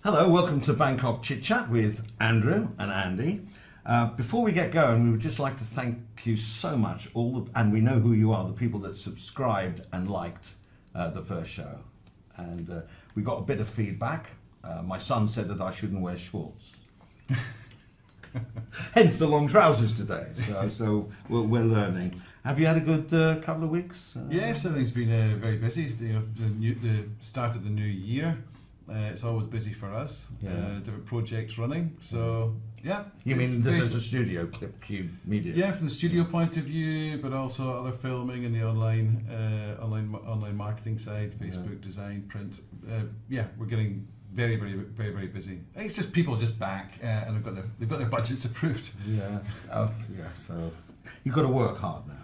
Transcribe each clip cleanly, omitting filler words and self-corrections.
Hello, welcome to Bangkok ChitChat with Andrew and Andy. Before we get going, we would just like to thank you so much, and we know who you are, the people that subscribed and liked the first show. And we got a bit of feedback. My son said that I shouldn't wear shorts. Hence the long trousers today. So we're learning. Have you had a good couple of weeks? Yes, everything's been very busy. The start of the new year. It's always busy for us. Different projects running. So yeah. You mean this is a studio, Cube Media? Yeah, from the studio point of view, but also other filming and the online marketing side, Facebook design, print. We're getting very busy. It's just people just back and they've got their budgets approved. Yeah. So you've got to work hard now.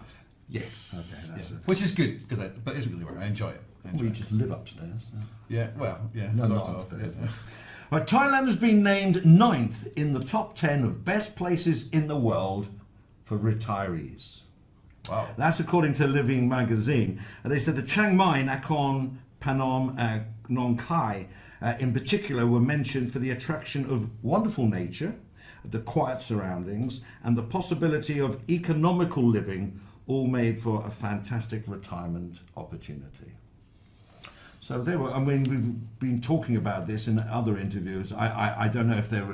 Yes. Okay. Which is good but it isn't really work. I enjoy it. You just live upstairs. So. Yeah. Well, yeah. No, not upstairs. Yeah. Right, Thailand has been named 9th in the top 10 of best places in the world for retirees. Wow. That's according to Living Magazine. And they said the Chiang Mai, Nakhon Phanom, Nong Khai in particular were mentioned for the attraction of wonderful nature, the quiet surroundings, and the possibility of economical living, all made for a fantastic retirement opportunity. So they were. I mean, we've been talking about this in other interviews. I don't know if they're.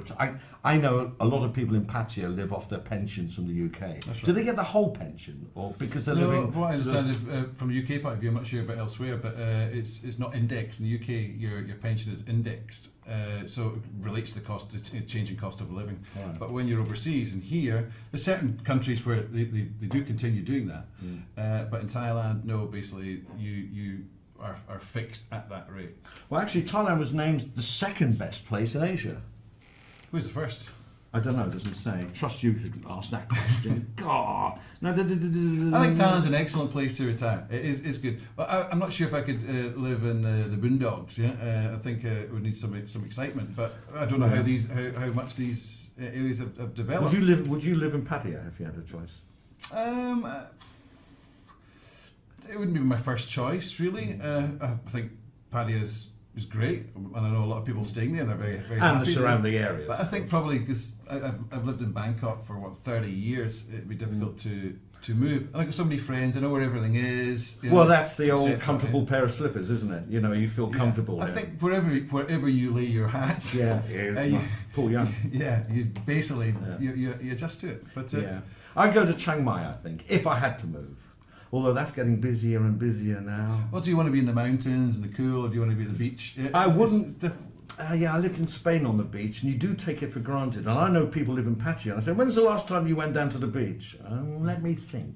I know a lot of people in Pattaya live off their pensions from the UK. That's right. Do they get the whole pension, or because they're living? What I understand is, from a UK point of view, I'm not sure about elsewhere, but it's not indexed in the UK. Your pension is indexed, so it relates to the cost, the changing cost of living. Right. But when you're overseas and here, there's certain countries where they do continue doing that. But in Thailand, no. Basically, you are fixed at that rate. Well, actually, Thailand was named the second best place in Asia. Who's the first? I don't know, it doesn't say. Trust you to ask that question. God. No, I think Thailand's an excellent place to retire. It's good. But I'm not sure if I could live in the boondocks. Yeah, I think it would need some excitement. But I don't know how much these areas have developed. Would you live in Pattaya if you had a choice? It wouldn't be my first choice, really. I think Pattaya is great, and I know a lot of people staying there, and they're very happy. And the surrounding area. But I think probably because I've lived in Bangkok for 30 years, it'd be difficult to move. And I've got so many friends. I know where everything is. Well, that's the old comfortable pair of slippers, isn't it? You know, you feel comfortable. I think wherever you lay your hat. Paul Young. Yeah, you basically you adjust to it. But I'd go to Chiang Mai, I think, if I had to move. Although that's getting busier and busier now. Well, do you want to be in the mountains and the cool, or do you want to be at the beach? I wouldn't. I lived in Spain on the beach, and you do take it for granted. And I know people live in Pattaya, and I say, when's the last time you went down to the beach? Let me think.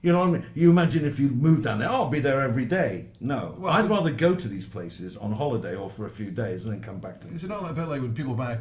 You know what I mean? You imagine if you moved down there, I'll be there every day. No. Well, I'd rather go to these places on holiday or for a few days and then come back to them. Is it not a bit like when people buy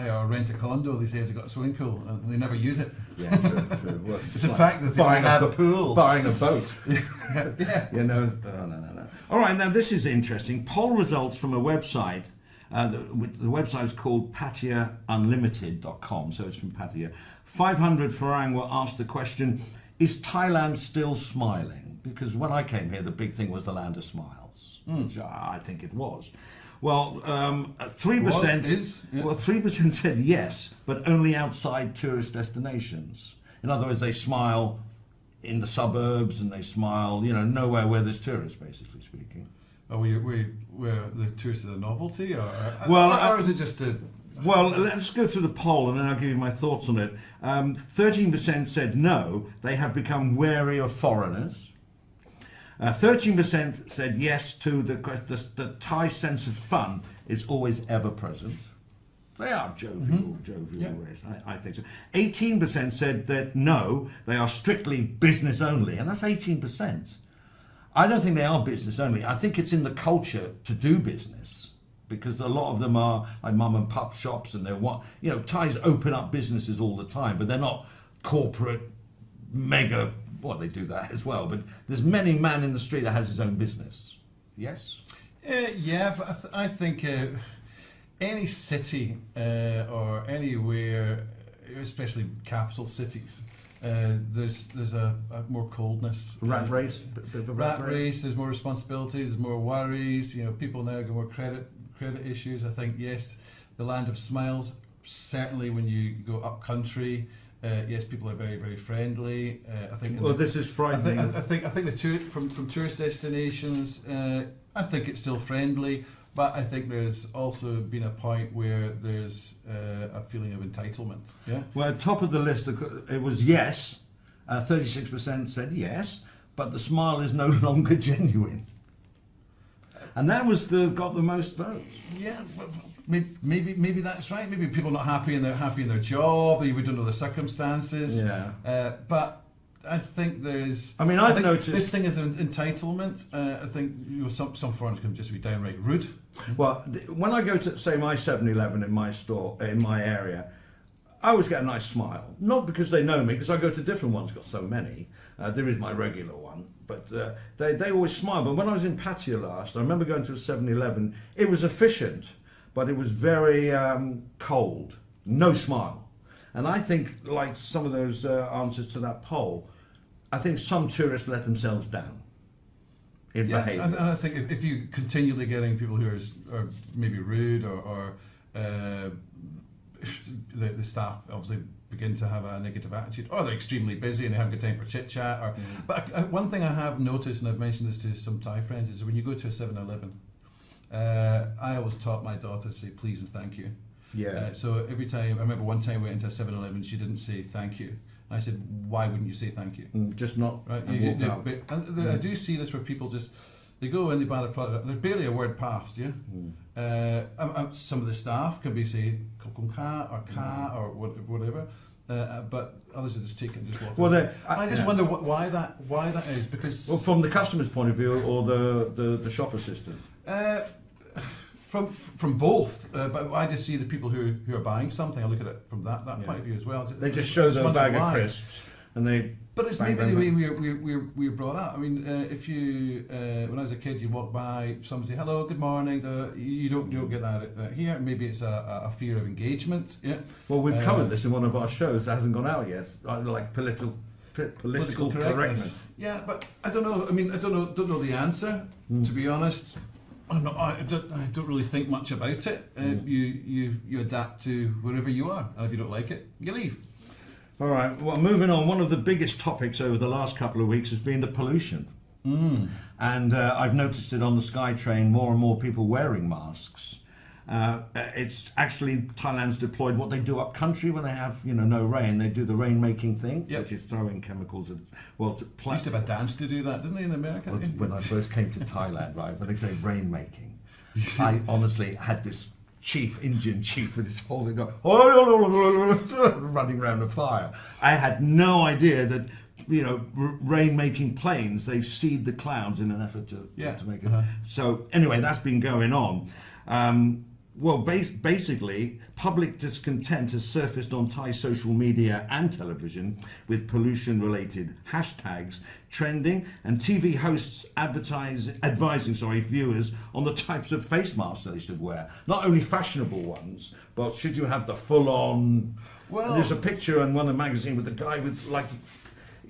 or rent a condo, they say they've got a swimming pool and they never use it? Yeah, true. Well, it's a fact that they have a pool. Buying a boat. Yeah. You know, no. All right, now this is interesting. Poll results from a website. The website is called PattayaUnlimited.com, so it's from Pattaya. 500 Farang were asked the question, is Thailand still smiling? Because when I came here, the big thing was the land of smiles, which I think it was. Well, 3%. Well, 3% said yes, but only outside tourist destinations. In other words, they smile in the suburbs and they smile, nowhere where there's tourists, basically speaking. Are we the tourists are a novelty, or is it just a? Well, let's go through the poll and then I'll give you my thoughts on it. 13% said no, they have become wary of foreigners. 13% said yes to the Thai sense of fun is always ever present. They are jovial race, I think so. 18% said that no, they are strictly business only, and that's 18%. I don't think they are business only. I think it's in the culture to do business. Because a lot of them are like mum and pup shops, and Thais open up businesses all the time, but they're not corporate, mega. Well, they do that as well, but there's many man in the street that has his own business. Yes. But I think any city or anywhere, especially capital cities, there's a more coldness. Rat race. Rat race. There's more responsibilities. There's more worries. People now get more credit credit issues. I think, yes, the land of smiles, certainly when you go up country, yes, people are very, very friendly. I think. Well, this is frightening. I think from tourist destinations, I think it's still friendly, but I think there's also been a point where there's a feeling of entitlement. Yeah. Well, at top of the list, it was yes. 36% said yes, but the smile is no longer genuine, and that was got the most votes. Yeah. Maybe that's right. Maybe people are not happy in their job. Maybe we don't know the circumstances. Yeah. But I think there is. I mean, I've noticed this thing is an entitlement. I think some foreigners can just be downright rude. Well, when I go to say my 7-Eleven in my store in my area, I always get a nice smile. Not because they know me, because I go to different ones. Got so many. There is my regular one, but they always smile. But when I was in Pattaya last, I remember going to a 7-Eleven. It was efficient, but it was very cold. No smile. And I think, like some of those answers to that poll, I think some tourists let themselves down in behaviour. And I think if you continually getting people who are maybe rude or the staff obviously begin to have a negative attitude, or they're extremely busy and they haven't got time for chit chat. But one thing I have noticed, and I've mentioned this to some Thai friends, is when you go to a 7-Eleven, I always taught my daughter to say please and thank you. Yeah. So every time, I remember one time we went into a 7-Eleven, she didn't say thank you. And I said, why wouldn't you say thank you? Just not. Right. And walk out. I do see this where people just, they go in, they buy the product, and there's barely a word passed, yeah? Some of the staff can be say, "Kom ka," or "ka," or whatever. But others will just take it and just walk away. I just wonder why that is, because... Well, from the customer's point of view or the shop assistant? From both, but I just see the people who are buying something. I look at it from that point of view as well. They just show their bag of crisps, and they. But it's maybe the way we're brought up. I mean, if you when I was a kid, you walk by somebody, hello, good morning. You don't get that here. Maybe it's a fear of engagement. Yeah. Well, we've covered this in one of our shows that hasn't gone out yet, like political correctness. Yeah, but I don't know. I mean, I don't know the answer. To be honest. I don't really think much about it. You adapt to wherever you are, and if you don't like it, you leave. All right. Well, moving on. One of the biggest topics over the last couple of weeks has been the pollution, and I've noticed it on the SkyTrain. More and more people wearing masks. It's actually Thailand's deployed what they do up country when they have no rain. They do the rain making thing, which is throwing chemicals at They used to have a dance to do that, didn't they, in America? Well, when I first came to Thailand, right, when they say rain making, I honestly had this Indian chief with his whole thing going running around a fire. I had no idea that rain making planes, they seed the clouds in an effort to make it. So anyway, that's been going on. Well, basically, public discontent has surfaced on Thai social media and television with pollution-related hashtags trending, and TV hosts advising viewers on the types of face masks they should wear. Not only fashionable ones, but should you have the full-on... Well, there's a picture in one of the magazine with the guy with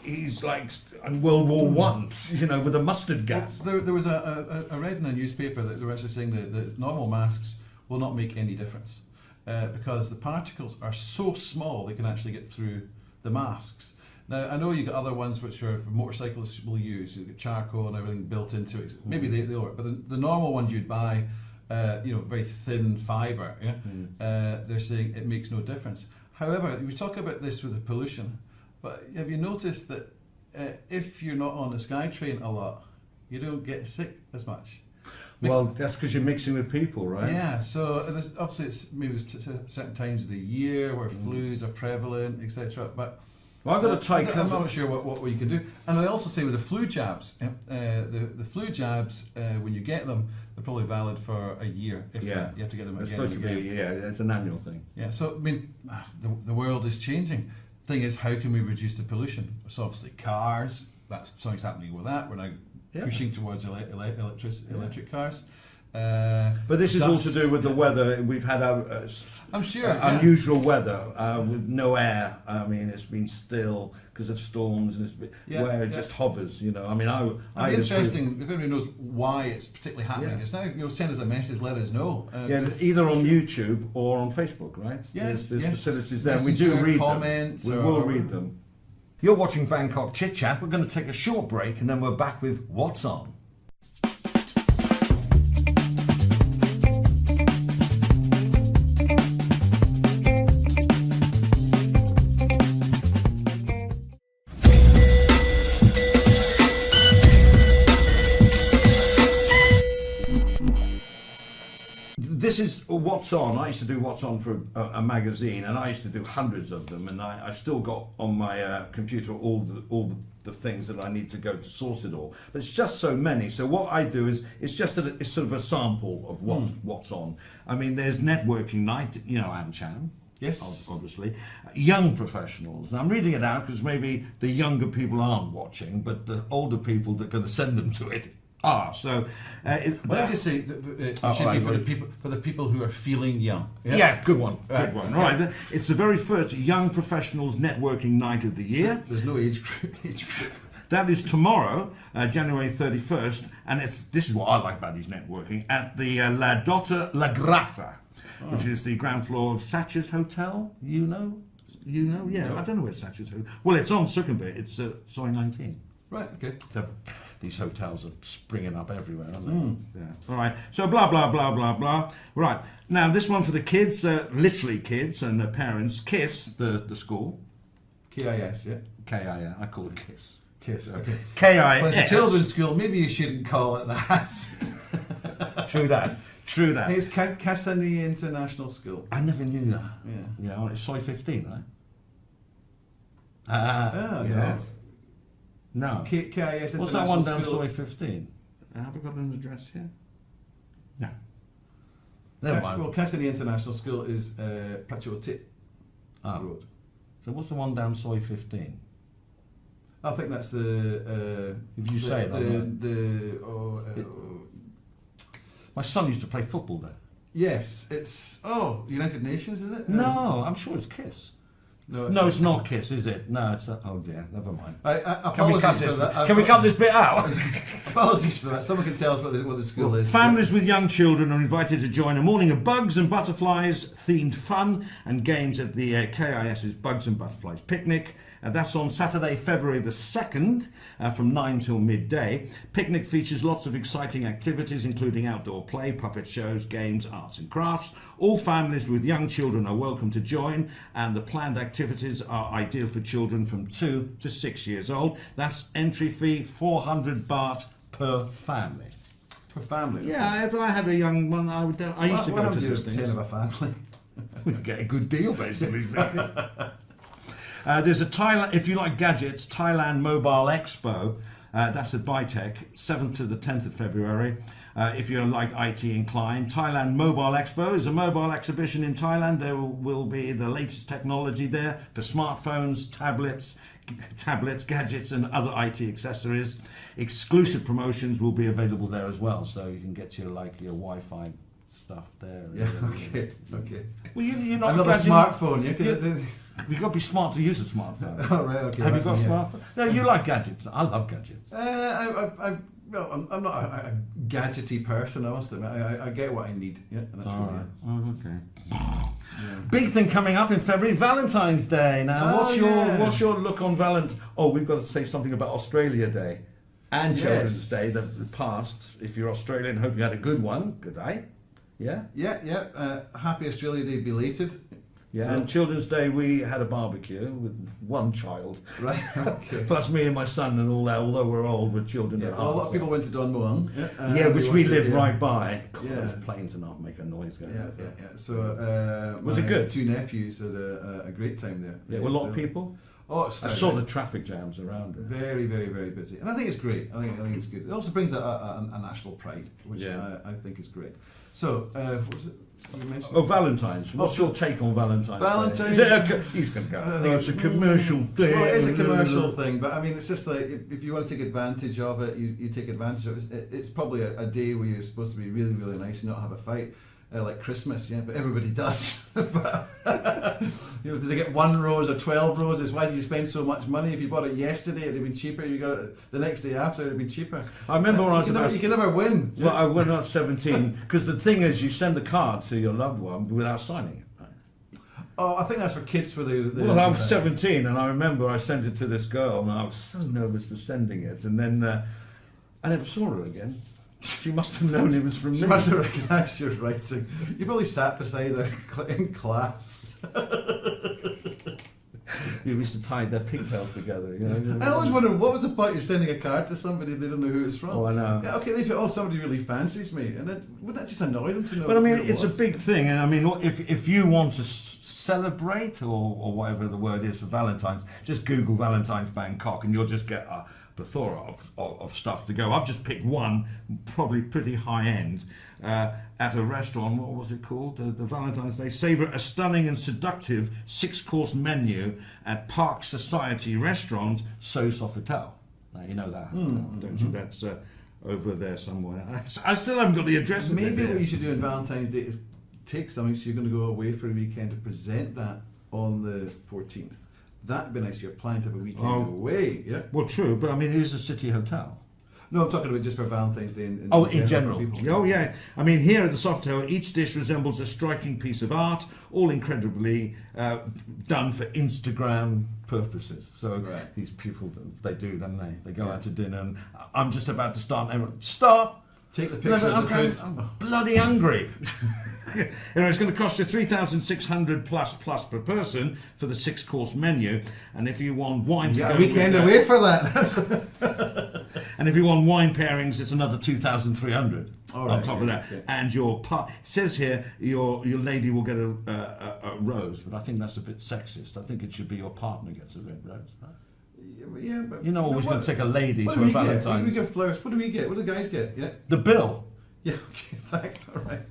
he's like in World War One, with a mustard gas. Well, there was a read in a newspaper that they were actually saying that normal masks will not make any difference because the particles are so small they can actually get through the masks. Now, I know you've got other ones which are motorcyclists will use. You've got charcoal and everything built into it. Maybe they'll work, but the normal ones you'd buy, very thin fibre, they're saying it makes no difference. However, we talk about this with the pollution, but have you noticed that if you're not on the SkyTrain a lot, you don't get sick as much? Well, that's because you're mixing with people, right? Yeah, so obviously it's certain times of the year where flus are prevalent, etc. But well, I've got a Thai I'm not sure what you can do. And I also say with the flu jabs, the flu jabs, when you get them, they're probably valid for a year. If you have to get them again. It's supposed to be, it's an annual thing. Yeah, so I mean, the world is changing. Thing is, how can we reduce the pollution? So obviously cars, something's happening with that. We're now pushing towards electric cars. But this is all to do with the weather. We've had I'm sure unusual weather with no air. I mean, it's been still because of storms, and where it just hovers. You know, I mean, It'd be interesting if anybody knows why it's particularly happening. It's now. Send us a message, let us know. Either on YouTube or on Facebook, right? Yes, there's facilities there. We Messenger, do read comments, them. We will read them. You're watching Bangkok ChitChat. We're going to take a short break, and then we're back with What's On. This is What's On. I used to do What's On for a magazine, and I used to do hundreds of them, and I've still got on my computer all the things that I need to go to source it all. But it's just so many. So what I do is it's just it's sort of a sample of what's on. I mean, there's networking night, you know, Anchan. Yes. Obviously. Young professionals. And I'm reading it out because maybe the younger people aren't watching, but the older people that are going to send them to it are. So, what I just say, it should be for the people who are feeling young. Yeah, good one. Good one. Right. It's the very first Young Professionals Networking Night of the year. There's no age group. That is tomorrow, January 31st, and this is what I like about these networking, at the La Dotta La Grata, which is the ground floor of Satcher's Hotel. You know? Yeah, no. I don't know where Satcher's Hotel. Well, it's on Sukhumvit. It's Soy 19. Right, okay. These hotels are springing up everywhere, aren't they? Yeah. All right. So blah, blah, blah, blah, blah. Right. Now, this one for the kids, literally kids and their parents. KISS, the school. KIS, yeah. KIS. I call it KISS. KISS, okay. KIS. Well, it's a children's school. Maybe you shouldn't call it that. True that. It's Kasani International School. I never knew that. Yeah. It's Soy 15, right? Yes. No. KIS International What's that one down School? Soy 15? Have we got an address here? No. Never mind. Well, Kasani International School is Prachuotit Road. So what's the one down Soy 15? I think that's the. If you say it, my son used to play football there. Yes, it's United Nations, is it? No, I'm sure it's KISS. No, it's not KISS, is it? No, it's oh dear, never mind. Apologies for that. Can we cut this bit out? Apologies for that. Someone can tell us what the school is. Families with young children are invited to join a morning of bugs and butterflies themed fun and games at the KIS's Bugs and Butterflies Picnic. That's on Saturday, February the 2nd, from 9 till midday. Picnic features lots of exciting activities, including outdoor play, puppet shows, games, arts and crafts. All families with young children are welcome to join, and the planned activities are ideal for children from 2 to 6 years old. That's entry fee 400 baht per family. Per family? Yeah, if I had a young one, I used to go to these things. 10 of a family. We get a good deal, basically. There's a Thailand, if you like gadgets, Thailand Mobile Expo. That's at Bitech, 7th to the 10th of February. If you're like IT inclined, Thailand Mobile Expo is a mobile exhibition in Thailand. There will be the latest technology there for smartphones, tablets, gadgets and other IT accessories. Exclusive promotions will be available there as well, so you can get your Wi-Fi stuff there. Yeah, okay. Well, you're not another smartphone, You've got to be smart to use a smartphone. Oh, right, okay. Have you got a smartphone? No, you like gadgets. I love gadgets. I'm not a gadgety person, I must admit. I get what I need. Yeah, and that's right. Oh, okay. Yeah. Big thing coming up in February, Valentine's Day. Now, what's your look on Valentine? Oh, we've got to say something about Australia Day and Children's Day, the past. If you're Australian, hope you had a good one. Good day. Yeah? Yeah. Happy Australia Day belated. Yeah, so, and Children's Day we had a barbecue with one child. Right, okay. Plus me and my son and all that, although we're old with children at home. A lot of people went to Don Muang. Which we live right by. God, those planes are not making a noise going. Yeah. So was it good? 2 nephews had a great time there. Yeah, were a lot of people? Oh, I saw the traffic jams around it. Very, very, very busy. And I think it's great. I think it's good. It also brings a national pride, which I think is great. So, what was it? You mentioned Oh, Valentine's. What's your take on Valentine's Day? Valentine's- Is it he's going to go. Oh, it's a commercial thing. Well, it is a commercial thing, but I mean, it's just like if you want to take advantage of it, you take advantage of it. It's probably a day where you're supposed to be really, really nice and not have a fight. Like Christmas, yeah, but everybody does. But, you know, did they get 1 rose or 12 roses? Why did you spend so much money? If you bought it yesterday, it'd have been cheaper. You got it the next day after, it'd have been cheaper. I remember when I was about... You can never win. Well, when I was 17, because the thing is, you send the card to your loved one without signing it. Right? Oh, I think that's for kids for the Well, I was 17, and I remember I sent it to this girl, and I was so nervous for sending it, and then I never saw her again. She must have known it was from me. She must have recognised your writing. You probably sat beside her in class. You used to tie their pigtails together, you know. I always wondered, what was the point of sending a card to somebody they don't know who it's from? Oh, I know. Yeah, okay, they feel, oh, somebody really fancies me, and then wouldn't that just annoy them to know? But I mean, who it it's a was? big thing, and I mean, if you want to celebrate or whatever the word is for Valentine's, just Google Valentine's Bangkok, and you'll just get a plethora of stuff to go. I've just picked one, probably pretty high end, at a restaurant. What was it called? The Valentine's Day. Savour a stunning and seductive 6-course menu at Park Society Restaurant, So Sofitel. Now you know that, don't you? That's over there somewhere. I still haven't got the address. of it Maybe here. what you should do on Valentine's Day is take something, so you're going to go away for a weekend to present that on the 14th. That'd be nice. You're planning to have a weekend away, yeah? Well, true, but I mean, it is a city hotel. No, I'm talking about just for Valentine's Day. In general. for people. Oh, yeah. I mean, here at the Sofitel, each dish resembles a striking piece of art, all incredibly done for Instagram purposes. So Right. these people, they do, don't they? They go out to dinner, and I'm just about to start. And everyone, stop! Take the picture of the food. I'm bloody hungry. Anyway, it's going to cost you $3,600 plus per person for the 6-course menu, and if you want wine to go a weekend with away for that. and if you want wine pairings, it's another $2,300 All on right, top of that. okay. And your it says here your lady will get a rose, but I think that's a bit sexist. I think it should be your partner gets a red rose. Right? Yeah, but You're not always going to take a lady what to do a we get? Valentine's. We give flowers. What do we get? What do the guys get? Yeah. The bill. Yeah. Okay. Thanks. All right.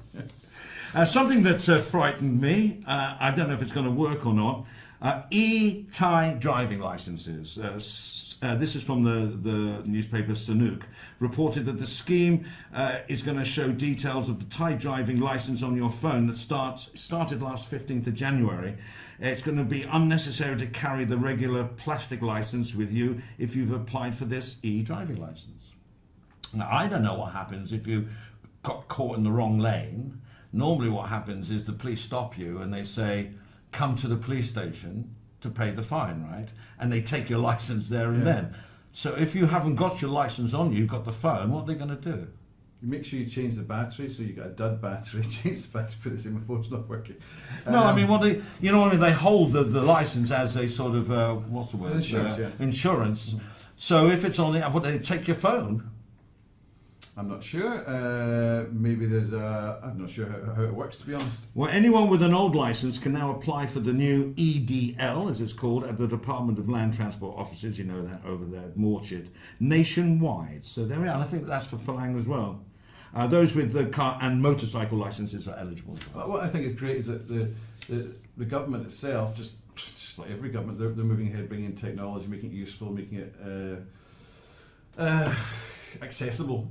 Something that frightened me, I don't know if it's going to work or not, Thai driving licenses. This is from the newspaper Sanook, reported that the scheme is going to show details of the Thai driving license on your phone that started last 15th of January. It's going to be unnecessary to carry the regular plastic license with you if you've applied for this e-driving license. Now, I don't know what happens if you got caught in the wrong lane. Normally what happens is the police stop you and they say, come to the police station to pay the fine, right? And they take your license there and then. So if you haven't got your license on you, you've got the phone, what are they going to do? You make sure you change the battery, so you got a dud battery. Change the battery, put it in, my phone's not working. No, I mean, they hold the license as a sort of, what's the word? Insurance, yeah. Insurance. So if it's on the, they take your phone. I'm not sure. Maybe there's a. I'm not sure how it works, to be honest. Well, anyone with an old license can now apply for the new EDL, as it's called, at the Department of Land Transport offices, you know that over there at Morchit, nationwide. So there we are. And I think that's for Falang as well. Those with the car and motorcycle licenses are eligible as well. What I think is great is that the government itself, just like every government, they're moving ahead, bringing in technology, making it useful, making it accessible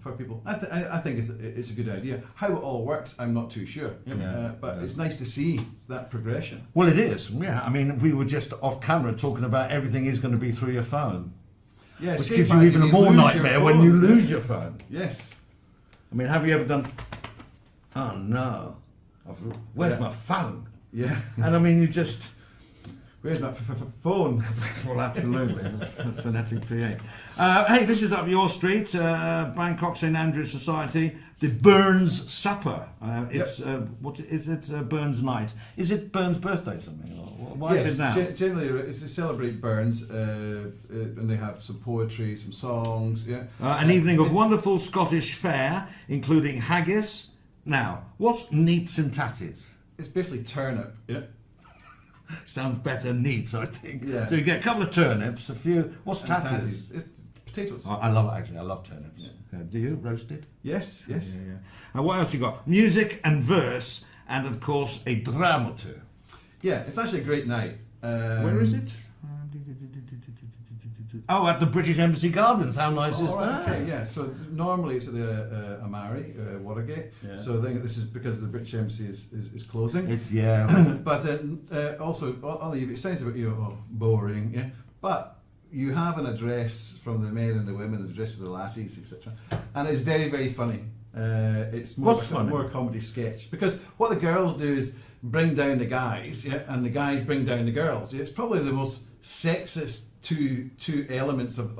for people. I think it's a good idea. How it all works, I'm not too sure. But it's nice to see that progression. Well, it is. Yeah, I mean, we were just off camera talking about everything is going to be through your phone. Yeah, which gives you even a more nightmare when you lose your phone. Yes. I mean, have you ever done? Oh no! Where's my phone? Yeah. And I mean, you just. Where's my phone? Well, absolutely. Phonetic PA. Hey, this is up your street, Bangkok St Andrews Society, the Burns Supper. It's what is it? Burns Night. Is it Burns' birthday or something? Or why is it now? Generally, it's to celebrate Burns, and they have some poetry, some songs. Yeah. An evening of wonderful Scottish fare, including haggis. Now, what's neeps and tatties? It's basically turnip. Yeah. Sounds better, neeps, I think. Yeah. So you get a couple of turnips, a few. What's tatties? It's potatoes. I love it, actually. I love turnips. Yeah. Do you? Roasted? Yes, yes. Yeah. And what else you got? Music and verse, and of course a dramaturg. Yeah, it's actually a great night. Where is it? Oh, at the British Embassy Gardens. How nice is that? Okay, yeah. So normally it's at the Amari, Watergate. Yeah. So I think this is because the British Embassy is closing. It's, yeah. But also, it sounds a bit boring, yeah. But you have an address from the men and the women, an address for the lassies, etc. And it's very, very funny. It's more What's funny? more a comedy sketch, because what the girls do is bring down the guys, yeah, and the guys bring down the girls. Yeah? It's probably the most sexist two elements of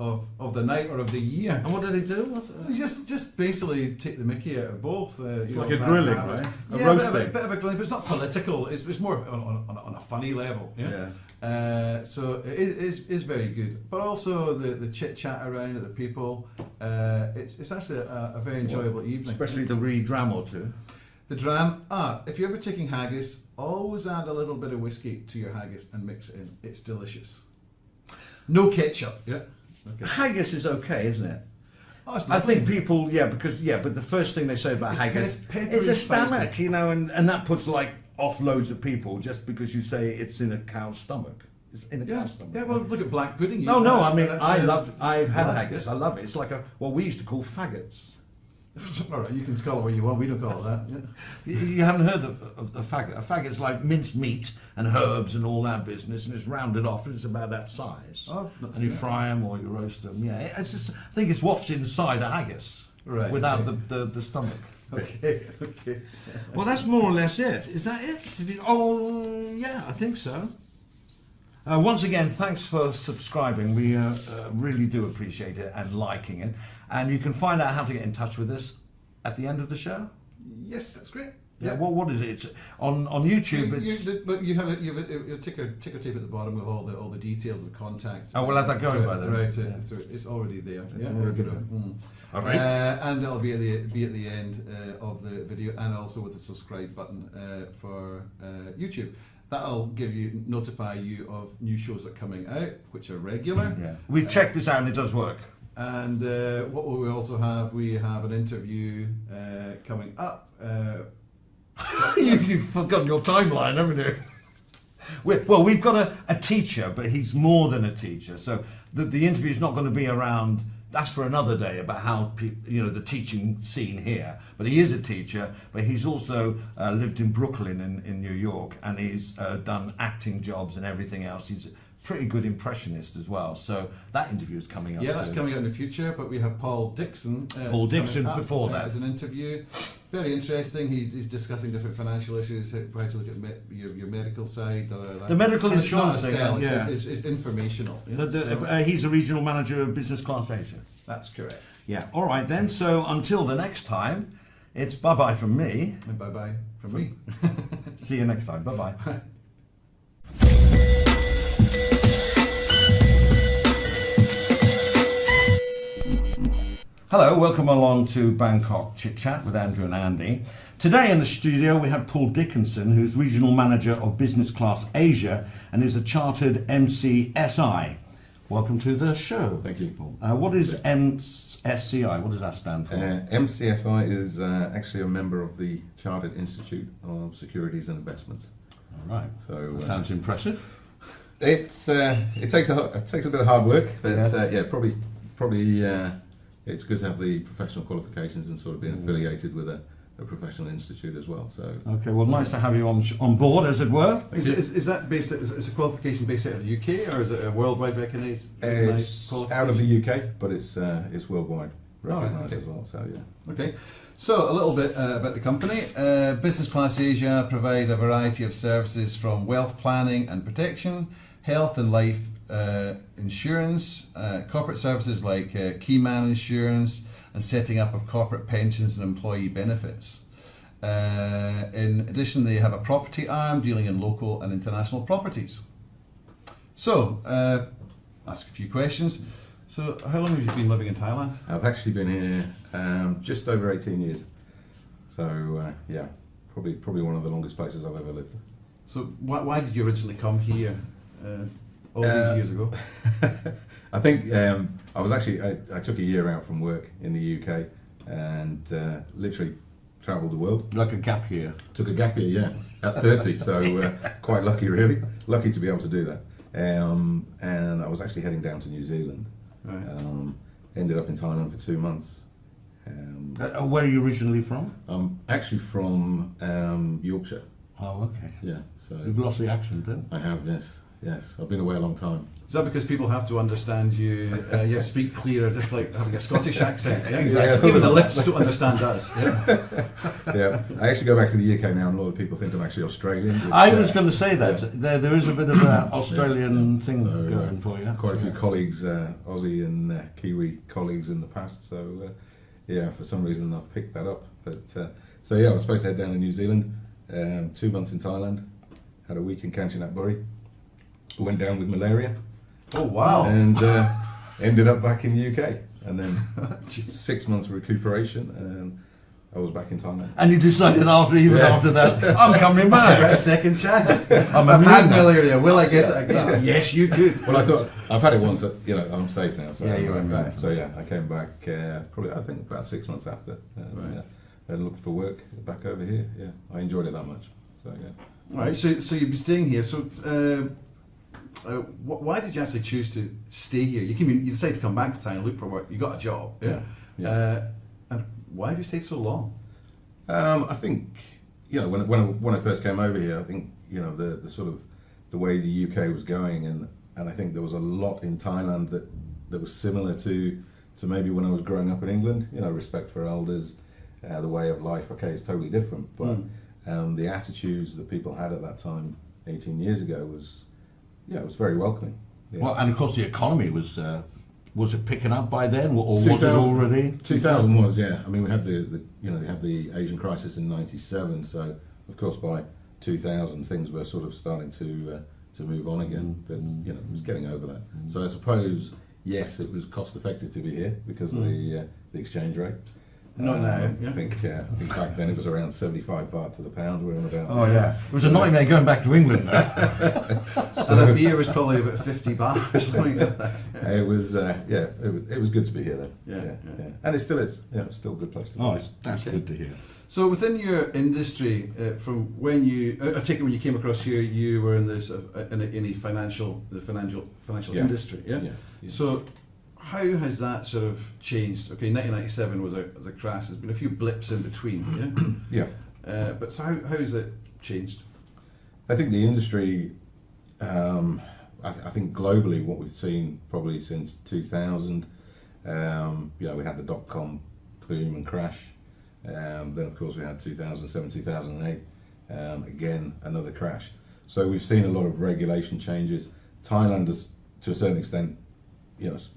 the night or of the year. And what do they do? You just basically take the mickey out of both. It's like a grilling, right? A roasting. Bit of a grilling, but it's not political. It's more on a funny level. Yeah. So it is very good, but also the chit chat around at the people. It's actually a very enjoyable evening. Especially the dram or two. The dram. If you're ever taking haggis, always add a little bit of whiskey to your haggis and mix it in. It's delicious. No ketchup. Yeah. Okay. Haggis is okay, isn't it? Oh, it's I lovely. think people, but the first thing they say about It's haggis, peppery, it's a spicy. stomach, and that puts off loads of people just because you say it's in a cow's stomach. It's in a cow's stomach. Yeah, well, look at black pudding. No, I mean, That's, I've had that's haggis. good. I love it. It's like what we used to call faggots. All right, you can call it what you want. We don't call it that. Yeah. You haven't heard of a faggot? A faggot's like minced meat and herbs and all that business, and it's rounded off, and it's about that size. Oh, I've not and seen you that. fry them or you roast them. Yeah, it's just, I think it's what's inside a haggis, Right, without okay. the stomach. Okay. Well, that's more or less it. Is that it? Yeah, I think so. Once again, thanks for subscribing. We really do appreciate it and liking it. And you can find out how to get in touch with us at the end of the show. Yes, that's great. Yeah. What is it? It's on YouTube. But you have a ticker tape at the bottom with all the details of the contact. Oh, we'll have that going by then. Right, Yeah. it's already there. It's already there. All right. And it'll be at the end of the video, and also with the subscribe button for YouTube. That'll notify you of new shows that are coming out, which are regular. Yeah. We've checked this out and it does work. And what will we also have? We have an interview coming up. You've forgotten your timeline, haven't you? We've got a teacher, but he's more than a teacher. So the interview is not going to be around. That's for another day, about how the teaching scene here. But he is a teacher, but he's also lived in Brooklyn in New York, and he's done acting jobs and everything else. He's a pretty good impressionist as well. So that interview is coming up. Yeah, that's soon. coming out in the future. But we have Paul Dickinson. Paul Dickinson before that. As an interview, very interesting. He's discussing different financial issues, how to look at your medical side. The medical and it's not insurance a thing, sell, yeah. it's informational. Yeah, He's a regional manager of Business Class Asia. that's correct. Yeah. All right then. So until the next time, it's bye bye from me. And bye bye from me. See you next time. Bye bye. Hello, welcome along to Bangkok ChitChat with Andrew and Andy. Today in the studio we have Paul Dickinson, who's Regional Manager of Business Class Asia and is a Chartered MCSI. Welcome to the show. Thank you, Paul. What is MSCI? What does that stand for? MCSI is actually a member of the Chartered Institute of Securities and Investments. All right. So Sounds impressive. it takes a bit of hard work, but probably it's good to have the professional qualifications and sort of being affiliated with a professional institute as well. So Okay, well, nice to have you on board, as it were. Is that based? Is a qualification based out of the UK, or is it a worldwide recognised it's out of the UK, but it's worldwide recognised okay. as well. So yeah. Okay, so a little bit about the company. Business Class Asia provide a variety of services from wealth planning and protection, health and life insurance, corporate services like key man insurance, and setting up of corporate pensions and employee benefits. In addition, they have a property arm dealing in local and international properties. So, ask a few questions. So, how long have you been living in Thailand? I've actually been here just over 18 years. So yeah, probably one of the longest places I've ever lived. So, why did you originally come here all these years ago? I think I was actually I took a year out from work in the UK and literally travelled the world. Like a gap year. Took a gap year, yeah, at 30. So quite lucky, really. Lucky to be able to do that. And I was actually heading down to New Zealand. Right. Ended up in Thailand for 2 months. Where are you originally from? I'm actually from Yorkshire. Oh, okay. Yeah, so You've lost the accent then? I have, yes. I've been away a long time. Is that because people have to understand you? You have to speak clearer, just like having a Scottish accent. Yeah? Exactly. Even the lifts don't understand us. Yeah. Yeah, I actually go back to the UK now, and a lot of people think I'm actually Australian. Which, I was going to say that. yeah. There is a bit of an Australian thing So, going for you. Quite a few colleagues, Aussie and Kiwi colleagues in the past. So yeah, for some reason I've picked that up. But so yeah, I was supposed to head down to New Zealand. 2 months in Thailand. Had a week in Kanchanaburi. Went down with malaria. Oh wow! And ended up back in the UK. And then 6 months recuperation, and I was back in Thailand. And you decided after that, I'm coming I back. got a second chance. I'm I've had immune now. malaria. Will I get it again? Yes, you could. Well, I thought I've had it once. I'm safe now. So Yeah, you went back. So yeah, I came back probably I think about 6 months after. Right. Yeah, and looked for work back over here. Yeah, I enjoyed it that much. So yeah. All right. So you've been staying here. So why did you actually choose to stay here? You decided to come back to Thailand and look for work. You got a job. Yeah. And why have you stayed so long? I think when I first came over here, I think the sort of the way the UK was going, and I think there was a lot in Thailand that was similar to maybe when I was growing up in England. Respect for elders, the way of life. Okay, it's totally different, but the attitudes that people had at that time, 18 years ago, it was very welcoming. Yeah. Well, and of course the economy was it picking up by then, or was it 2000 already? 2000 was, yeah. I mean, we had they had the Asian crisis in '97, so of course by 2000 things were sort of starting to move on again. That it was getting over that. So I suppose yes, it was cost effective to be here because of the exchange rate. Not now. I think back then it was around 75 baht to the pound. We're on about. Oh yeah, it was a nightmare going back to England. So the beer was probably about 50 baht or something like that. It was it was good to be here though. Yeah. And it still is. Yeah, it's still a good place to be. Oh, that's good to hear. So within your industry, from when I take it when you came across here, you were in this in a financial industry. Yeah? Yeah. So how has that sort of changed? Okay, 1997 was a crash. There's been a few blips in between. Yeah. But so how has it changed? I think the industry, I think globally what we've seen probably since 2000, we had the dot-com boom and crash. Then of course we had 2007, 2008, again another crash. So we've seen a lot of regulation changes. Thailand has, to a certain extent,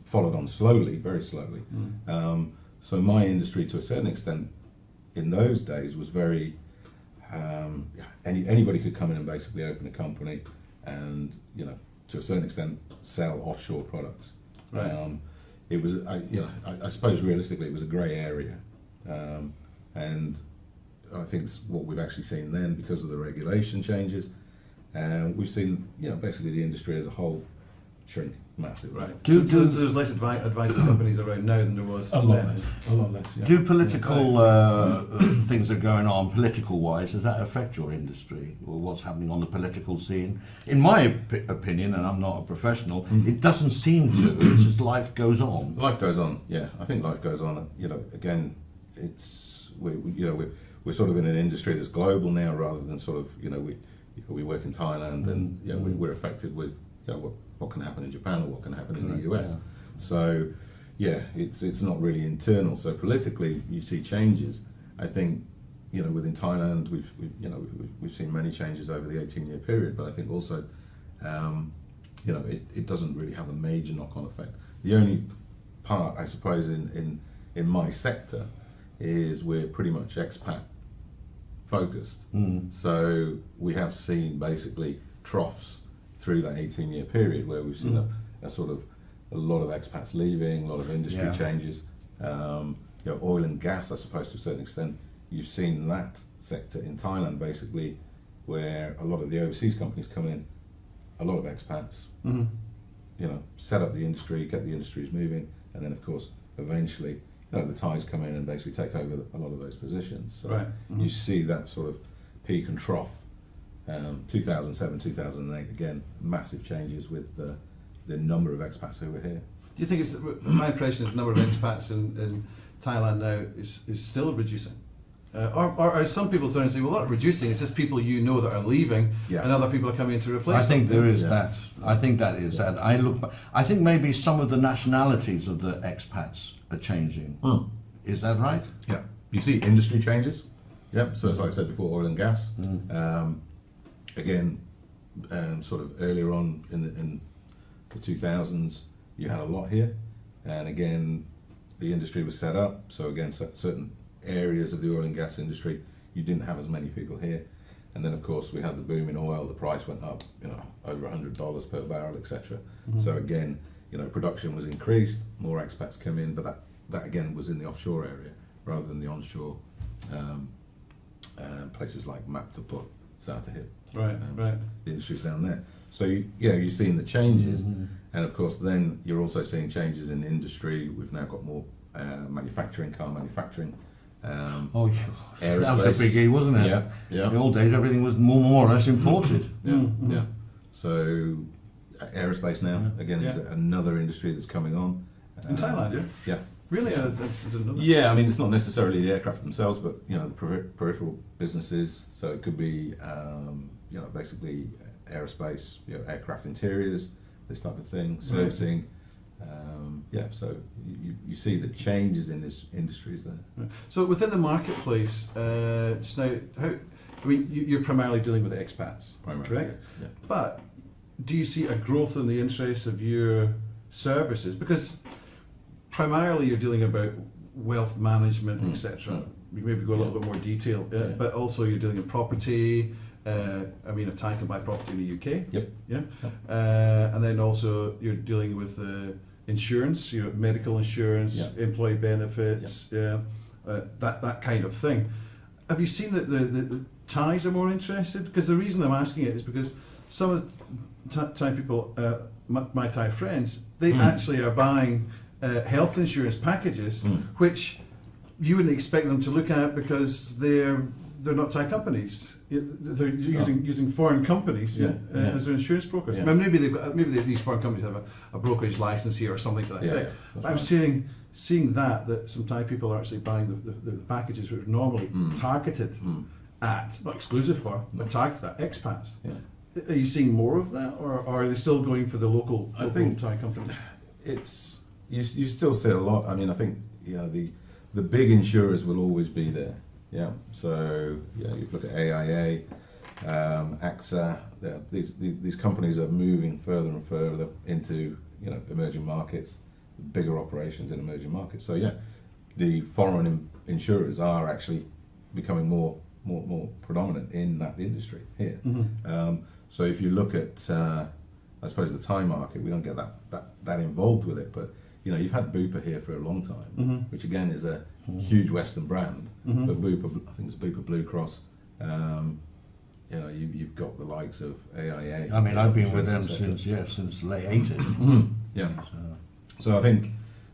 followed on slowly, very slowly. So my industry, to a certain extent, in those days was very. Anybody could come in and basically open a company, and to a certain extent, sell offshore products. Right. It was, I suppose realistically, it was a grey area, and I think what we've actually seen then, because of the regulation changes, we've seen, basically the industry as a whole shrink massively. Right. So there's less advisory companies around now than there was A lot then. less. A lot less. Yeah. Do political things that are going on, political-wise, does that affect your industry or what's happening on the political scene? In my opinion, and I'm not a professional, it doesn't seem to. It's just life goes on. Life goes on. Yeah, I think life goes on. Again, it's we're sort of in an industry that's global now, rather than sort of we work in Thailand and we're affected with what can happen in Japan or what can happen in the US. Yeah. So yeah, it's not really internal. So politically, you see changes. I think within Thailand we've seen many changes over the 18-year period, but I think also it doesn't really have a major knock-on effect. The only part, I suppose, in my sector is we're pretty much expat focused. So we have seen basically troughs through that 18-year period where we've seen a lot of expats leaving, a lot of industry changes. Oil and gas, I suppose, to a certain extent, you've seen that sector in Thailand basically where a lot of the overseas companies come in, a lot of expats, set up the industry, get the industries moving, and then of course eventually the Thais come in and basically take over a lot of those positions. So you see that sort of peak and trough. 2007, 2008, again, massive changes with the number of expats who were here. Do you think it's, my impression is the number of expats in Thailand now is still reducing? Or are some people starting to say, well, not reducing, it's just people that are leaving, and other people are coming in to replace them? I think there is that. I think that is that. I think maybe some of the nationalities of the expats are changing. Is that right? Yeah. You see industry changes. Yeah. So it's like I said before, oil and gas. Again, sort of earlier on in the 2000s, you had a lot here, and again, the industry was set up. So again, certain areas of the oil and gas industry, you didn't have as many people here, and then of course we had the boom in oil. The price went up, over $100 per barrel, etc. So again, production was increased, more expats come in, but that again was in the offshore area rather than the onshore places like Maptaput, Satahip. Right. The industry's down there. So you're seeing the changes, and of course then you're also seeing changes in industry. We've now got more manufacturing, car manufacturing. Aerospace. That was a biggie, wasn't it? Yeah. In the old days, everything was more or less imported. Yeah. So aerospace now again is another industry that's coming on in Thailand. Yeah. Really, I didn't know that. Yeah, I mean it's not necessarily the aircraft themselves, but the peripheral businesses. So it could be basically aerospace, aircraft interiors, this type of thing, servicing. So you see the changes in this industries there. Right. So within the marketplace, just now, you're primarily dealing with expats, correct? Yeah. But do you see a growth in the interest of your services? Because primarily you're dealing about wealth management, etc. We maybe go a little bit more detail, but also you're dealing in property. A Thai can buy property in the UK. Yep. Yeah. And then also you're dealing with insurance, medical insurance, employee benefits, that kind of thing. Have you seen that the Thais are more interested? Because the reason I'm asking it is because some of the Thai people, my Thai friends, they actually are buying health insurance packages, which you wouldn't expect them to look at because they're not Thai companies. They're using foreign companies as their insurance brokers. Yeah. Maybe these foreign companies have a brokerage license here or something to that effect. But I'm seeing that some Thai people are actually buying the packages which are normally targeted at, not exclusive for, but targeted at expats. Yeah. Are you seeing more of that, or are they still going for the local Thai companies? It's you still see a lot. I mean, I think the big insurers will always be there. Yeah, so you look at AIA, AXA. These companies are moving further and further into emerging markets, bigger operations in emerging markets. So the foreign insurers are actually becoming more predominant in that industry here. So if you look at, I suppose the Thai market, we don't get that involved with it, but you've had Bupa here for a long time, which again is a huge Western brand. But Bupa, I think it's Bupa Blue Cross. You've got the likes of AIA. I mean, I've been with them since late 80s. Yeah. So I think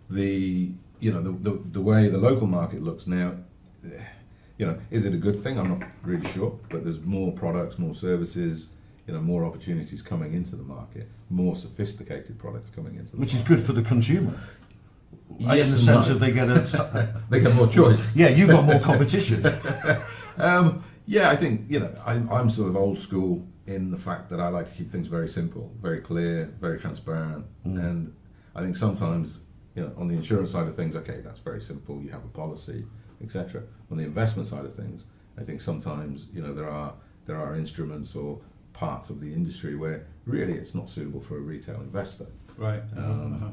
the way the local market looks now, is it a good thing? I'm not really sure. But there's more products, more services. More opportunities coming into the market, more sophisticated products coming into the market. Which is good for the consumer. Yes, in the sense of they get more choice. Yeah, you've got more competition. I think I'm sort of old school in the fact that I like to keep things very simple, very clear, very transparent, and I think sometimes on the insurance side of things, okay, that's very simple. You have a policy, etc. On the investment side of things, I think sometimes there are instruments or parts of the industry where really it's not suitable for a retail investor. Right.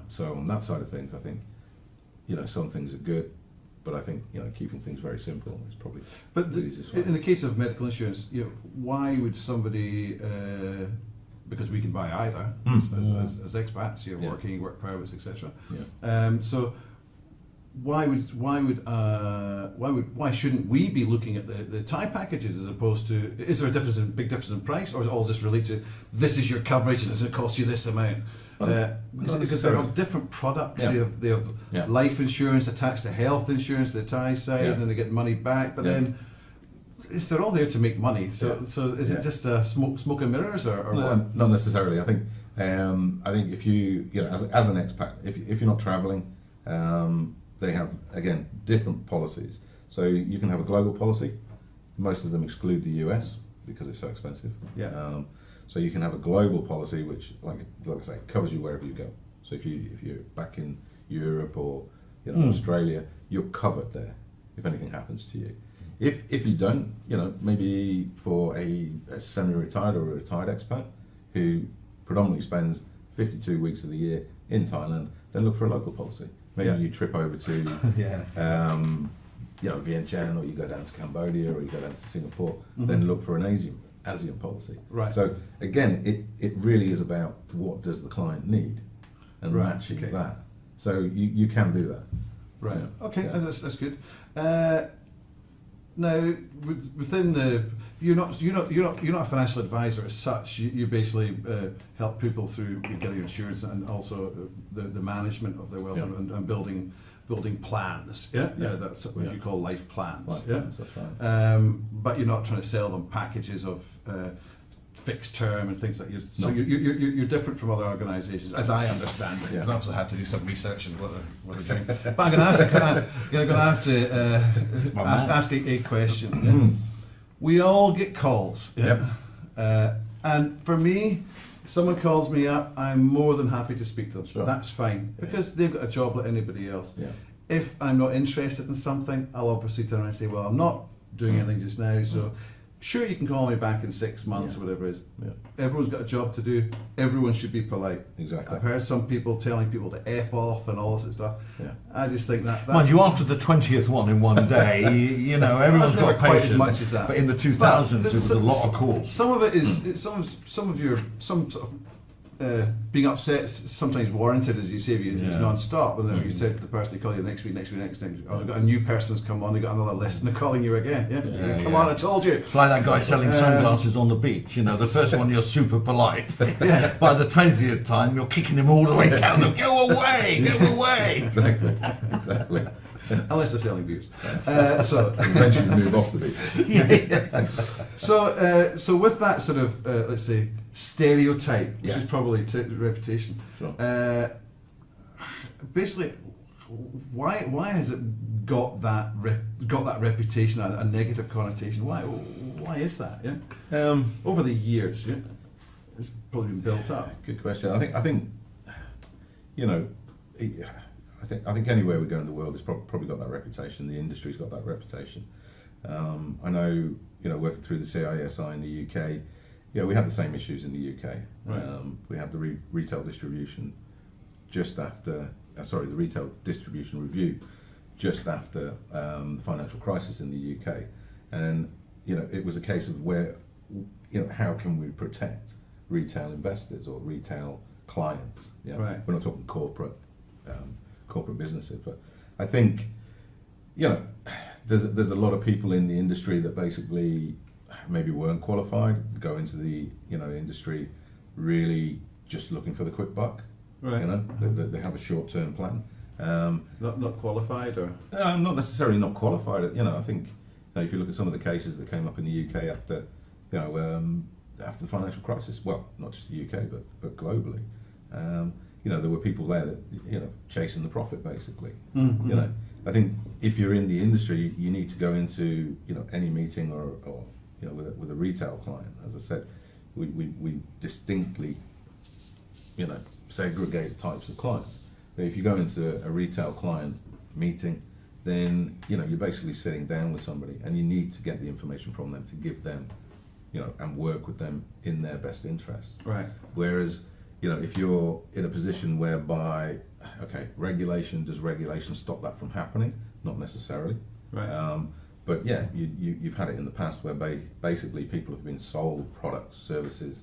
So on that side of things, I think some things are good, but I think keeping things very simple is probably the easiest way. In the case of medical insurance, why would somebody? Because we can buy either as expats, working, work permits, etc. So why shouldn't we be looking at the Thai packages as opposed to? Is there a big difference in price, or is it all just related to this is your coverage and it's going to cost you this amount? Because they're all different products. Yeah. They have Yeah. life insurance attached to health insurance, the Thai side, Yeah. and then they get money back. But Yeah. then, if they're all there to make money, so is Yeah. it just smoke and mirrors, or No, what? not necessarily. I think if you know as an expat, if you're not traveling, they have again different policies. So you can have a global policy. Most of them exclude the US because it's so expensive. Yeah. So you can have a global policy which, like I say, covers you wherever you go. So if you're back in Europe or Australia, you're covered there if anything happens to you. If you don't, maybe for a semi-retired or a retired expat who predominantly spends 52 weeks of the year in Thailand, then look for a local policy. Maybe Yeah. you trip over to Vientiane, or you go down to Cambodia, or you go down to Singapore, then look for an ASEAN policy. Right. So again, it really is about what does the client need and Right, matching okay. that. So you can do that. Right. Yeah. Okay, Yeah. that's good. Now, within you're not a financial advisor as such. You basically help people through getting insurance and also the management of their wealth Yeah. and building plans. Yeah, Yeah. That's what Yeah. you call life plans. Life yeah, plans, that's right. but you're not trying to sell them packages of fixed term and things like that. So No. you're different from other organisations, as I understand it. Yeah. I've also had to do some research on what they're doing. But I'm going to have to ask a question. Yeah? We all get calls. Yeah? And for me, if someone calls me up, I'm more than happy to speak to them. Sure. That's fine, because they've got a job like anybody else. Yeah. If I'm not interested in something, I'll obviously turn around and say, well, I'm not doing anything just now, so sure, you can call me back in 6 months or whatever it is. Yeah. Everyone's got a job to do. Everyone should be polite. Exactly. I've heard some people telling people to F off and all this sort of stuff. Yeah. I just think that's... Mind you, after the 20th one in one day, everyone's That's never got quite as patience. much as that. But in the But 2000s, it was a some- lot of calls. Some of it is some sort of being upset is sometimes warranted, as you say, if it's Yeah. non-stop. And then you said to the person, they call you next week. Oh, they've got a new person's come on, they've got another list, and they're calling you again. Yeah, come on, I told you. It's like that guy selling sunglasses on the beach. The first one you're super polite. By the 20th time, you're kicking him all the way down. Go away, go away. Exactly. Unless they're selling beers. So Eventually move off the beach. So with that sort of let's say stereotype, which Yeah. is probably reputation, Sure. basically, why has it got that reputation, a negative connotation? Why is that? Yeah, over the years, yeah, it's probably been built up. Good question. I think I think anywhere we go in the world, it's probably got that reputation. The industry's got that reputation. I know, working through the CISI in the UK, we had the same issues in the UK. Right. We had the retail distribution just after, the retail distribution review just after the financial crisis in the UK, and it was a case of where, how can we protect retail investors or retail clients? Yeah, Right. We're not talking corporate businesses, but I think there's a lot of people in the industry that basically maybe weren't qualified, go into the industry really just looking for the quick buck. Right. They have a short-term plan. Not qualified, or Not necessarily not qualified. I think if you look at some of the cases that came up in the UK after after the financial crisis, well, not just the UK but globally, there were people there that chasing the profit basically. Mm-hmm. I think if you're in the industry, you need to go into any meeting or with a retail client. As I said, we distinctly segregate types of clients. But if you go into a retail client meeting, then you're basically sitting down with somebody, and you need to get the information from them to give them, and work with them in their best interests. right. Whereas, if you're in a position whereby, does regulation stop that from happening? Not necessarily. Right. But yeah, you've had it in the past where basically people have been sold products, services,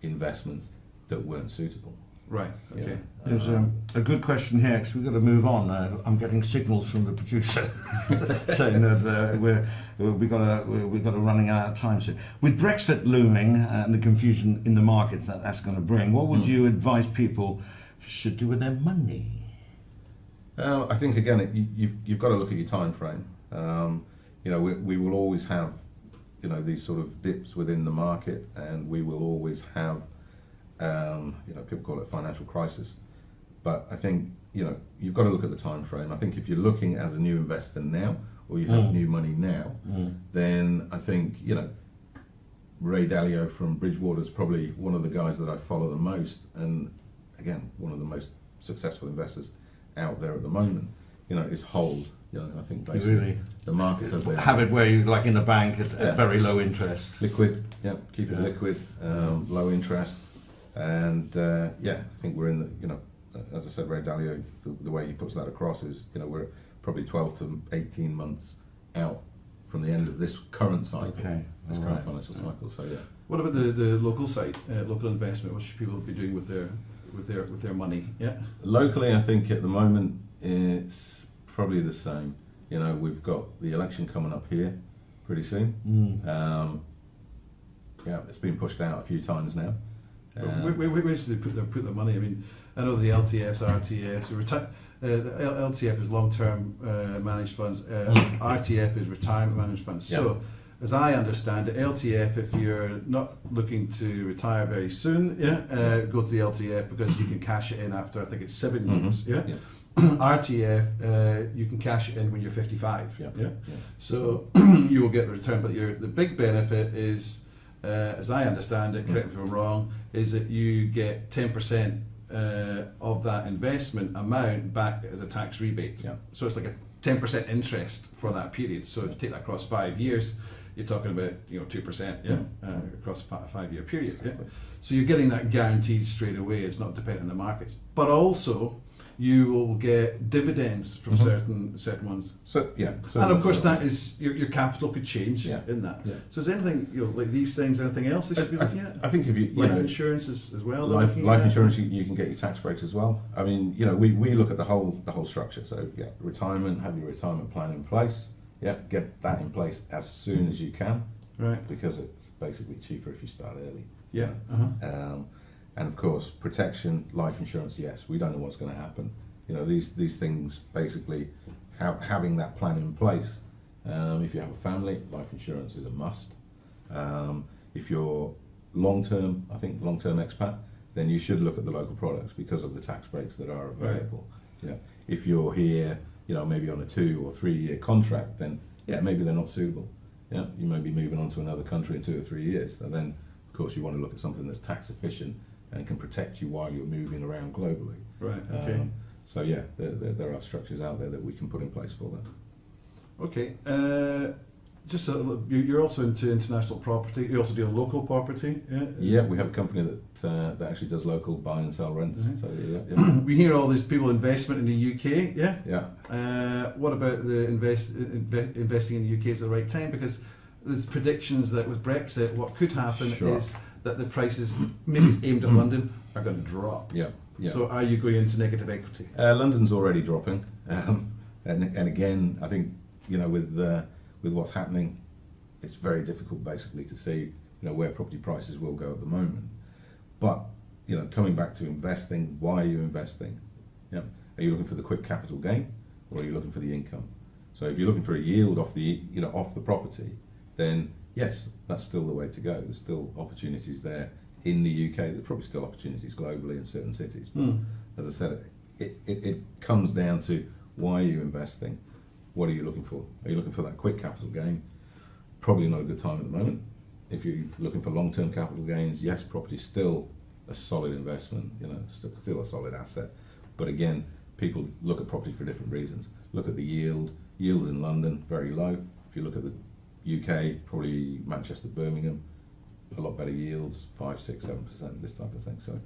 investments that weren't suitable. Right. Okay. There's a good question here because we've got to move on. I'm getting signals from the producer saying that we've got to running out of time soon. With Brexit looming and the confusion in the markets that's going to bring, what would you advise people should do with their money? I think again, you've got to look at your time frame. We will always have, these sort of dips within the market, and we will always have, people call it financial crisis. But I think, you've got to look at the time frame. I think if you're looking as a new investor now, or you have new money now, then I think, Ray Dalio from Bridgewater is probably one of the guys that I follow the most, and again, one of the most successful investors out there at the moment. Is hold. I think basically really the markets are there. Have it where you like in a bank at very low interest. Liquid, keep it liquid, low interest, and I think we're in the, as I said, Ray Dalio, the way he puts that across is, we're probably 12 to 18 months out from the end of this current cycle, this current financial cycle. So What about the local side, local investment? What should people be doing with their money? Yeah. Locally, I think at the moment it's probably the same. We've got the election coming up here pretty soon. It's been pushed out a few times now. Where should they put their money? I mean, I know the LTFs, RTFs, the LTF is long-term managed funds, RTF is retirement managed funds. So, as I understand it, LTF, if you're not looking to retire very soon, go to the LTF because you can cash it in after, I think it's 7 years. RTF, you can cash it in when you're 55. So you will get the return, but the big benefit is, as I understand it, correct me if I'm wrong, is that you get 10% of that investment amount back as a tax rebate. So it's like a 10% interest for that period. So if you take that across 5 years, you're talking about 2% across a 5-year period. So you're getting that guaranteed straight away. It's not dependent on the markets, but also you will get dividends from certain ones. And of course, that is your capital could change in that. So is there anything like these things? Anything else they should be looking at? I think if you life insurance as well. Life insurance, you can get your tax breaks as well. I mean, we look at the whole structure. So retirement, have your retirement plan in place. Get that in place as soon as you can. Right. Because it's basically cheaper if you start early. And of course, protection, life insurance, yes, we don't know what's going to happen. These things basically, having that plan in place. If you have a family, life insurance is a must. If you're long-term expat, then you should look at the local products because of the tax breaks that are available. If you're here, maybe on a 2 or 3 year contract, then maybe they're not suitable. You may be moving on to another country in 2 or 3 years. So then, of course, you want to look at something that's tax efficient and can protect you while you're moving around globally. Right. Okay. So there are structures out there that we can put in place for that. Okay. You're also into international property. You also do local property. Yeah, we have a company that actually does local buy and sell rents. So we hear all these people investment in the UK. What about the investing in the UK is the right time? Because there's predictions that with Brexit, what could happen is that the prices, maybe aimed at London, are going to drop. So are you going into negative equity? London's already dropping, and again, I think with what's happening, it's very difficult basically to see where property prices will go at the moment. But coming back to investing, why are you investing? Are you looking for the quick capital gain, or are you looking for the income? So if you're looking for a yield off the property, then yes, that's still the way to go. There's still opportunities there in the UK. There's probably still opportunities globally in certain cities. But as I said, it comes down to why are you investing? What are you looking for? Are you looking for that quick capital gain? Probably not a good time at the moment. If you're looking for long-term capital gains, yes, property is still a solid investment, still a solid asset. But again, people look at property for different reasons. Look at the yield. Yields in London, very low. If you look at the UK, probably Manchester, Birmingham, a lot better yields, 5, 6, 7%, this type of thing. So,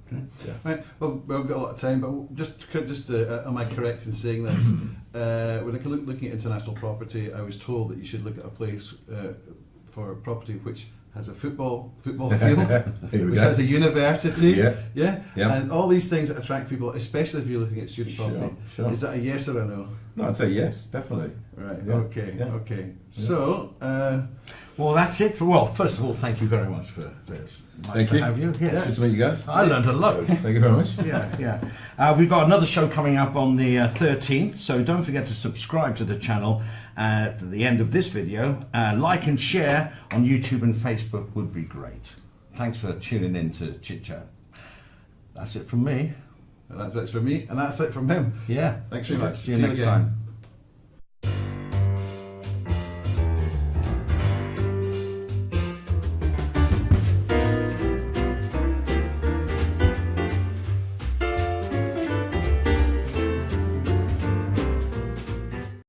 Right. Well, we've got a lot of time, but just am I correct in saying this? When looking at international property, I was told that you should look at a place for property which has a football field, Here we which go. has a university. Yeah. Yeah. Yeah. And all these things that attract people, especially if you're looking at student Sure, property. sure. Is that a yes or a no? No, I'd say yes, definitely. Right. Yeah. Okay. Yeah. Okay. So. Well, that's it. Well, first of all, thank you very much for this. Nice Thank to you. have you. Yes. Good to meet you guys. I learned a load. Thank you very much. Yeah. We've got another show coming up on the 13th, so don't forget to subscribe to the channel at the end of this video. Like and share on YouTube and Facebook would be great. Thanks for tuning in to Chit Chat. That's it from me. And that's it from me, and that's it from him. Yeah. Thanks very much. See you next time.